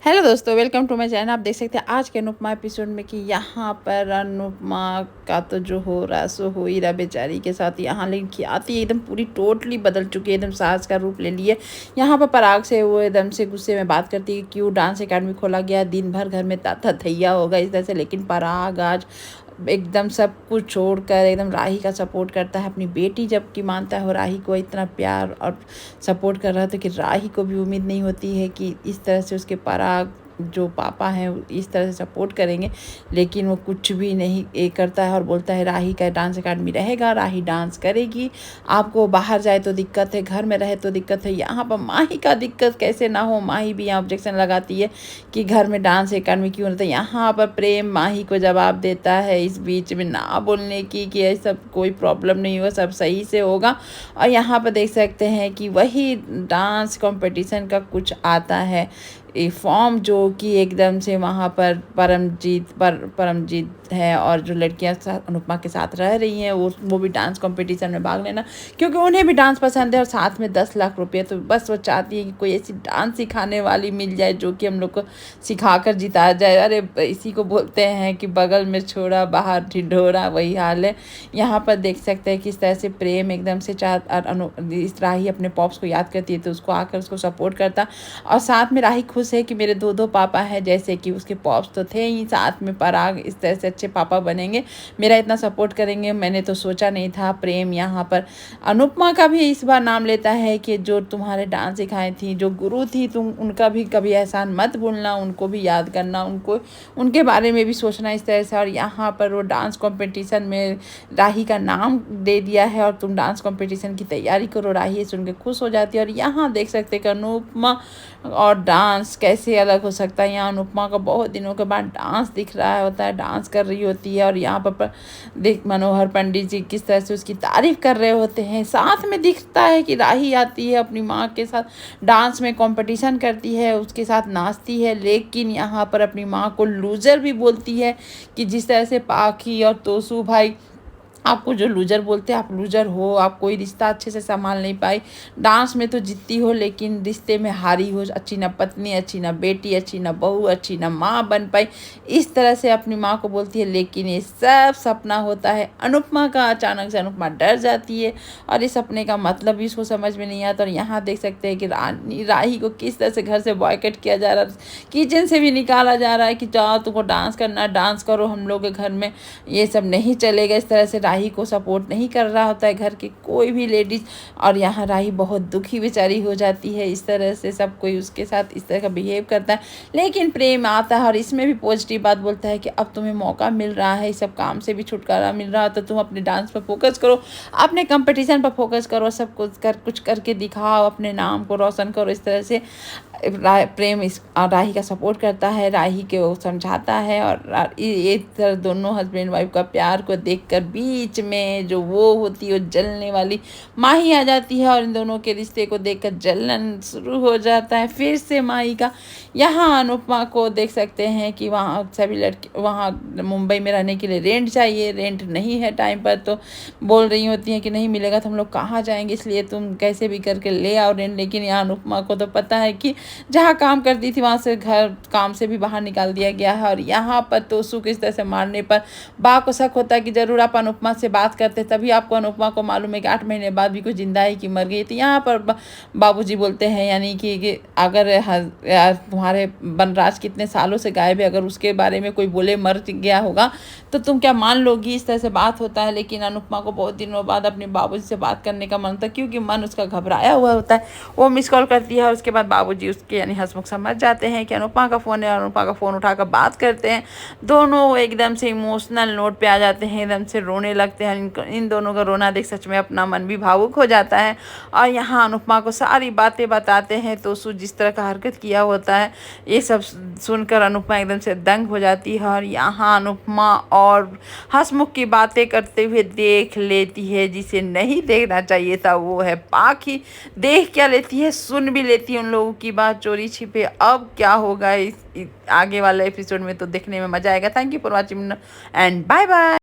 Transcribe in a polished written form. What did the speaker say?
Hello दोस्तों, welcome to my channel. आप देख सकते हैं आज के अनुपमा एपिसोड में कि यहाँ पर अनुपमा का तो जो हो रहा सो हो ही रहा बेचारी के साथ। यहाँ लेकिन आती है एकदम पूरी टोटली बदल चुकी है, एकदम सास का रूप ले लिए। यहाँ पर पराग से वो एकदम से गुस्से में बात करती है, क्यों डांस एकेडमी खोला गया, दिन भर घर में ताता थैया होगा इस तरह से। लेकिन पराग आज एकदम सब कुछ छोड़कर एकदम राही का सपोर्ट करता है, अपनी बेटी जबकि मानता है। और राही को इतना प्यार और सपोर्ट कर रहा था कि राही को भी उम्मीद नहीं होती है कि इस तरह से उसके पराग जो पापा हैं इस तरह से सपोर्ट करेंगे। लेकिन वो कुछ भी नहीं ये करता है और बोलता है राही का डांस एकेडमी रहेगा, राही डांस करेगी, आपको बाहर जाए तो दिक्कत है, घर में रहे तो दिक्कत है। यहाँ पर माही का दिक्कत कैसे ना हो, माही भी यहाँ ऑब्जेक्शन लगाती है कि घर में डांस एकेडमी क्यों रहता है। यहाँ पर प्रेम माही को जवाब देता है इस बीच में ना बोलने की कि ये सब कोई प्रॉब्लम नहीं होगा, सब सही से होगा। और यहाँ पर देख सकते हैं कि वही डांस कंपटीशन का कुछ आता है ये फॉर्म, जो कि एकदम से वहाँ पर परमजीत है और जो लड़कियाँ अनुपमा के साथ रह रही हैं वो भी डांस कंपटीशन में भाग लेना, क्योंकि उन्हें भी डांस पसंद है। और साथ में 10 लाख रुपये, तो बस वो चाहती है कि कोई ऐसी डांस सिखाने वाली मिल जाए जो कि हम लोग को सिखा कर जिताया जाए। अरे इसी को बोलते हैं कि बगल में छोड़ा बाहर ढिढोरा, वही हाल है। यहाँ पर देख सकते हैं किस तरह से प्रेम एकदम से इस राही अपने पॉप्स को याद करती है तो उसको आकर उसको सपोर्ट करता। और साथ में राही खुश है कि मेरे दो पापा हैं, जैसे कि उसके पॉप्स तो थे ही, साथ में पराग इस तरह से अच्छे पापा बनेंगे, मेरा इतना सपोर्ट करेंगे, मैंने तो सोचा नहीं था। प्रेम यहाँ पर अनुपमा का भी इस बार नाम लेता है कि जो तुम्हारे डांस सिखाई थी, जो गुरु थी, तुम उनका भी कभी एहसान मत भूलना, उनको भी याद करना, उनके बारे में भी सोचना इस तरह से। और यहाँ पर वो डांस कॉम्पिटिशन में राही का नाम दे दिया है और तुम डांस कॉम्पिटिशन की तैयारी करो। राही सुन के खुश हो जाती है। और यहाँ देख सकते हैं कि अनुपमा और डांस कैसे अलग हो सकता है। यहाँ अनुपमा का बहुत दिनों के बाद डांस दिख रहा होता है, डांस कर रही होती है। और यहाँ पर देख मनोहर पंडित जी किस तरह से उसकी तारीफ कर रहे होते हैं। साथ में दिखता है कि राही आती है अपनी माँ के साथ डांस में कंपटीशन करती है, उसके साथ नाचती है। लेकिन यहाँ पर अपनी माँ को लूजर भी बोलती है कि जिस तरह से पाखी और तोसू भाई आपको जो लूजर बोलते हैं, आप लूजर हो, आप कोई रिश्ता अच्छे से संभाल नहीं पाई, डांस में तो जीतती हो लेकिन रिश्ते में हारी हो, अच्छी ना पत्नी, अच्छी ना बेटी, अच्छी ना बहू, अच्छी ना माँ बन पाई, इस तरह से अपनी माँ को बोलती है। लेकिन ये सब सपना होता है अनुपमा का। अचानक से अनुपमा डर जाती है और इस सपने का मतलब भी इसको समझ में नहीं आता। और यहाँ देख सकते हैं कि राही को किस तरह से घर से बॉयकट किया जा रहा है, किचन से भी निकाला जा रहा है कि जाओ तुमको डांस करना, डांस करो, हम लोग के घर में ये सब नहीं चलेगा। इस तरह से राही को सपोर्ट नहीं कर रहा होता है घर की कोई भी लेडीज़। और यहाँ राही बहुत दुखी बेचारी हो जाती है, इस तरह से सब कोई उसके साथ इस तरह का बिहेव करता है। लेकिन प्रेम आता है और इसमें भी पॉजिटिव बात बोलता है कि अब तुम्हें मौका मिल रहा है, इस सब काम से भी छुटकारा मिल रहा है, तो तुम अपने डांस पर फोकस करो, अपने कंपटीशन पर फोकस करो, सब कुछ करके दिखाओ, अपने नाम को रोशन करो। इस तरह से प्रेम इस राही का सपोर्ट करता है, राही के वो समझाता है। और ये तरह दोनों हस्बैंड वाइफ का प्यार को देखकर बीच में जो वो होती है वो जलने वाली माही आ जाती है और इन दोनों के रिश्ते को देखकर जलन शुरू हो जाता है फिर से माही का। यहाँ अनुपमा को देख सकते हैं कि वहाँ सभी लड़के वहाँ मुंबई में रहने के लिए रेंट चाहिए, रेंट नहीं है टाइम पर, तो बोल रही होती हैं कि नहीं मिलेगा तो हम लोग कहाँ जाएंगे, इसलिए तुम कैसे भी करके ले आओ रेंट। लेकिन यहाँ अनुपमा को तो पता है कि जहाँ काम करती थी वहाँ से घर काम से भी बाहर निकाल दिया गया है। और यहाँ पर तोसू किस तरह से मारने पर बा को शक होता है कि जरूर आप अनुपमा से बात करते, तभी आपको अनुपमा को मालूम है कि 8 महीने बाद भी कोई जिंदा है कि मर गई। तो यहाँ पर बाबूजी बोलते हैं यानी कि अगर तुम्हारे बनराज कितने सालों से गायब है, अगर उसके बारे में कोई बोले मर गया होगा तो तुम क्या मान लोगी। इस तरह से बात होता है। लेकिन अनुपमा को बहुत दिनों बाद अपने बाबूजी से बात करने का मन था, क्योंकि मन उसका घबराया हुआ होता है। वो मिस कॉल करती है और उसके बाद बाबूजी उसके यानी हंसमुख समझ जाते हैं कि अनुपमा का फ़ोन है और अनुपमा का फ़ोन उठाकर बात करते हैं। दोनों एकदम से इमोशनल नोट पे आ जाते हैं, एकदम से रोने लगते हैं। इन दोनों का रोना देख सच में अपना मन भी भावुक हो जाता है। और यहाँ अनुपमा को सारी बातें बताते हैं तो जिस तरह का हरकत किया होता है ये सब सुनकर अनुपमा एकदम से दंग हो जाती है। और यहाँ अनुपमा और हंसमुख की बातें करते हुए देख लेती है जिसे नहीं देखना चाहिए था, वो है पाखी। देख क्या लेती है, सुन भी लेती है उन लोगों की बात चोरी छिपे। अब क्या होगा इस आगे वाले एपिसोड में तो देखने में मजा आएगा। Thank you for watching and bye bye.